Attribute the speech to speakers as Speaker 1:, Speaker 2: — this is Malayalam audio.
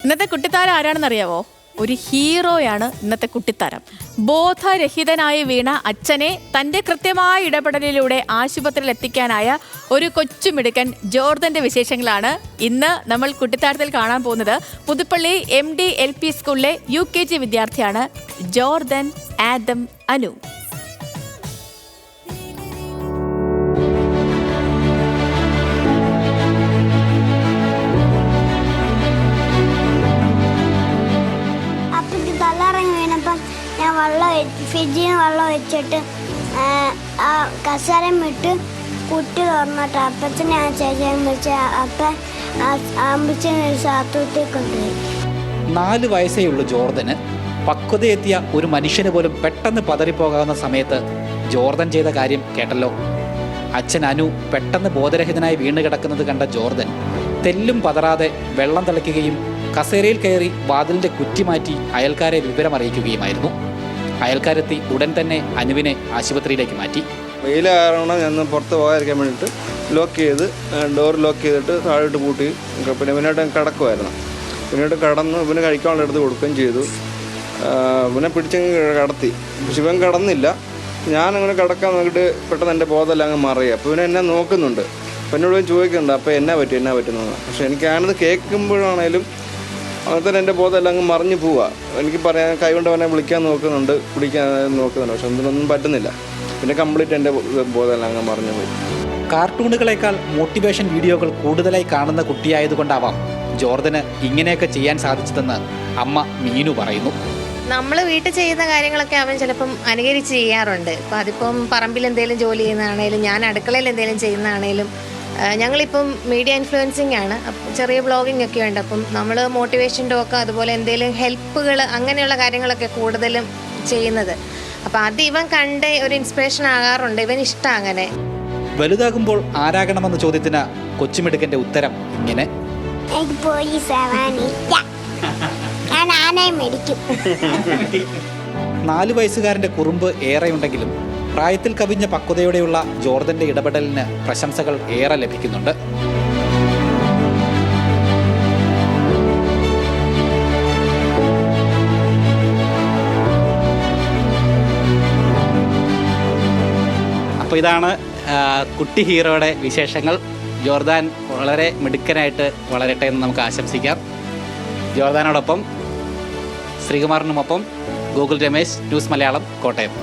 Speaker 1: ഇന്നത്തെ കുട്ടിത്താരം ആരാണെന്നറിയാവോ? ഒരു ഹീറോയാണ് ഇന്നത്തെ കുട്ടിത്താരം. ബോധരഹിതനായി വീണ അച്ഛനെ തൻ്റെ കൃത്യമായ ഇടപെടലിലൂടെ ആശുപത്രിയിൽ എത്തിക്കാനായ ഒരു കൊച്ചുമിടുക്കൻ ജോർദന്റെ വിശേഷങ്ങളാണ് ഇന്ന് നമ്മൾ കുട്ടിത്താരത്തിൽ കാണാൻ പോകുന്നത്. പുതുപ്പള്ളി MD LP സ്കൂളിലെ UKG വിദ്യാർത്ഥിയാണ് ജോർദൻ ആദം അനു.
Speaker 2: ഞാൻ ഫ്രിഡ്ജിൽ നിന്ന് വെള്ളം വെച്ചിട്ട് ആ കസേരയും വിട്ട് കുട്ടി തുറന്നിട്ട് അപ്പച്ചനെ ആ ചേച്ചിയെ വിളിച്ച് അപ്പം അമ്പച്ചനെ ഒരു സാത്വത്തിൽ കൊണ്ടുപോയി.
Speaker 3: 4 വയസ്സേ ഉള്ളൂ ജോർദന്. പക്വതയെത്തിയ ഒരു മനുഷ്യന് പോലും പെട്ടെന്ന് പതറിപ്പോകാവുന്ന സമയത്ത് ജോർദൻ ചെയ്ത കാര്യം കേട്ടല്ലോ. അച്ഛൻ അനു പെട്ടെന്ന് ബോധരഹിതനായി വീണ് കിടക്കുന്നത് കണ്ട ജോർദൻ തെല്ലും പതറാതെ വെള്ളം തിളയ്ക്കുകയും കസേരയിൽ കയറി വാതിലിൻ്റെ കുറ്റി മാറ്റി അയൽക്കാരെ വിവരമറിയിക്കുകയുമായിരുന്നു. അയൽക്കാരെത്തി ഉടൻ തന്നെ അനുവിനെ ആശുപത്രിയിലേക്ക് മാറ്റി.
Speaker 4: വെയിൽ കാരണം ഞാൻ പുറത്ത് പോകാതിരിക്കാൻ വേണ്ടിയിട്ട് ഡോർ ലോക്ക് ചെയ്തിട്ട് താഴോട്ട് പൂട്ടി പിന്നീട് കിടക്കുമായിരുന്നു. പിന്നീട് കടന്ന് ഇവന് കഴിക്കാനുള്ള എടുത്ത് കൊടുക്കുകയും ചെയ്തു. ഇവനെ പിടിച്ചങ്ങ് കടത്തി. പക്ഷെ ഇവൻ കടന്നില്ല. ഞാനങ്ങനെ കിടക്കാൻ നോക്കിയിട്ട് പെട്ടെന്ന് എൻ്റെ ബോധമെല്ലാം അങ്ങ് മറിയുക. അപ്പോൾ ഇവനെ എന്നെ നോക്കുന്നുണ്ട്. അപ്പം എന്നോട് ചോദിക്കുന്നുണ്ട് അപ്പോൾ എന്നാ പറ്റുന്നത്. പക്ഷെ എനിക്കാണത് കേൾക്കുമ്പോഴാണേലും അങ്ങനെ തന്നെ എൻ്റെ ബോധമെല്ലാം അങ്ങ് മറിഞ്ഞു പോവുക. എനിക്ക് പറയാൻ കൈകൊണ്ട് അവനെ വിളിക്കാൻ നോക്കുന്നുണ്ട്, പിടിക്കാൻ നോക്കുന്നുണ്ട്. പക്ഷെ ഒന്നും പറ്റുന്നില്ല. പിന്നെ കംപ്ലീറ്റ് എൻ്റെ ബോധമെല്ലാം അങ്ങ് മറിഞ്ഞു പോയി.
Speaker 3: കാർട്ടൂണുകളേക്കാൾ മോട്ടിവേഷൻ വീഡിയോകൾ കൂടുതലായി കാണുന്ന കുട്ടിയായതുകൊണ്ടാവാം ജോർദന് ഇങ്ങനെയൊക്കെ ചെയ്യാൻ സാധിച്ചതെന്ന് അമ്മ മീനു പറയുന്നു.
Speaker 5: നമ്മൾ വീട്ടിൽ ചെയ്യുന്ന കാര്യങ്ങളൊക്കെ അവൻ ചിലപ്പം അനുകരിച്ച് ചെയ്യാറുണ്ട്. അപ്പം അതിപ്പം പറമ്പിൽ എന്തെങ്കിലും ജോലി ചെയ്യുന്നതാണേലും ഞാൻ അടുക്കളയിൽ എന്തെങ്കിലും ചെയ്യുന്നതാണേലും ഞങ്ങളിപ്പം മീഡിയ ഇൻഫ്ലുവൻസിങ് ആണ്. ചെറിയ ബ്ലോഗിങ് ഒക്കെ ഉണ്ട്. അപ്പം നമ്മൾ മോട്ടിവേഷൻ ടോക്ക് അതുപോലെ എന്തെങ്കിലും ഹെൽപ്പുകൾ അങ്ങനെയുള്ള കാര്യങ്ങളൊക്കെ കൂടുതലും ചെയ്യുന്നത്. അപ്പം അത് ഇവൻ കണ്ട് ഒരു ഇൻസ്പിറേഷൻ ആകാറുണ്ട്. ഇവൻ ഇഷ്ടം അങ്ങനെ.
Speaker 3: വലുതാകുമ്പോൾ ആരാകണമെന്ന ചോദ്യത്തിന് കൊച്ചുമിടുക്കൻ്റെ ഉത്തരം ഇങ്ങനെ:
Speaker 2: എനിക്ക് പോലീസ് ആവാനില്ല, ഞാൻ ആനയെ മേടിക്കും.
Speaker 3: 4 വയസ്സുകാരൻ്റെ കുറുമ്പ് ഏറെയുണ്ടെങ്കിലും പ്രായത്തിൽ കവിഞ്ഞ പക്വതയോടെയുള്ള ജോർദന്റെ ഇടപെടലിന് പ്രശംസകൾ ഏറെ ലഭിക്കുന്നുണ്ട്. അപ്പോൾ ഇതാണ് കുട്ടി ഹീറോയുടെ വിശേഷങ്ങൾ. ജോർദാൻ വളരെ മിടുക്കനായിട്ട് വളരട്ടെ എന്ന് നമുക്ക് ആശംസിക്കാം. ജോർദാനോടൊപ്പം ശ്രീകുമാറിനുമൊപ്പം ഗൂഗിൾ രമേശ്, ന്യൂസ് മലയാളം, കോട്ടയം.